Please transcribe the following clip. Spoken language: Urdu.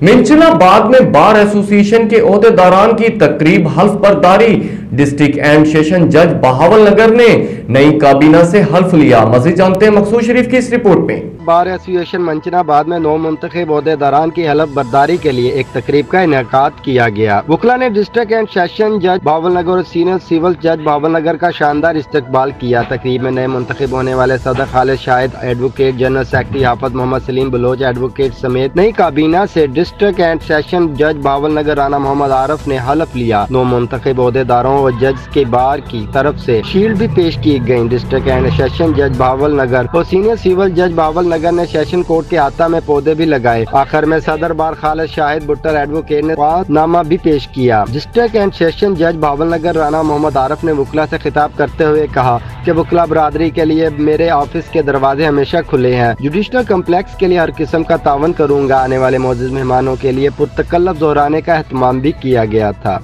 منچناباد میں بار ایسوسی ایشن کے عہدیداران کی تقریب حلف برداری۔ ڈسٹرکٹ اینڈ سیشن جج بہاول نگر نے نئی کابینہ سے حلف لیا۔ مزید جانتے ہیں مقصود شریف کی اس رپورٹ میں۔ بار ایسوسی ایشن منچناباد میں نو منتخب عہدیداران کی حلف برداری کے لیے ایک تقریب کا انعقاد کیا گیا۔ وکلا نے ڈسٹرکٹ اینڈ سیشن جج بہاول نگر اور سینئر سول جج بہاول نگر کا شاندار استقبال کیا۔ تقریب میں نئے منتخب ہونے والے صدر خالد شاہد، ایڈوکیٹ جنرل سیکرٹری حافظ محمد سلیم بلوچ ایڈوکیٹ سمیت نئی کابینہ سے ڈسٹرکٹ اینڈ سیشن جج بہاول نگر رانا محمد عارف نے حلف لیا۔ نو منتخب عہدیداروں اور جج کے بار کی طرف سے شیلڈ بھی پیش کی گئیں۔ ڈسٹرکٹ اینڈ سیشن جج بہاول نگر اور سینئر سول جج بہاول نگر نے سیشن کورٹ کے احاطہ میں پودے بھی لگائے۔ آخر میں صدر بار خالد شاہد بٹر ایڈوکیٹ نے نامہ بھی پیش کیا۔ ڈسٹرکٹ اینڈ سیشن جج بہاول نگر رانا محمد عارف نے وکلا سے خطاب کرتے ہوئے کہا کہ وکلا برادری کے لیے میرے آفس کے دروازے ہمیشہ کھلے ہیں۔ جوڈیشنل کمپلیکس کے لیے ہر قسم کا تعاون کروں گا۔ آنے والے معزز مہمانوں کے لیے پرتکلف دہرانے کا اہتمام بھی کیا گیا تھا۔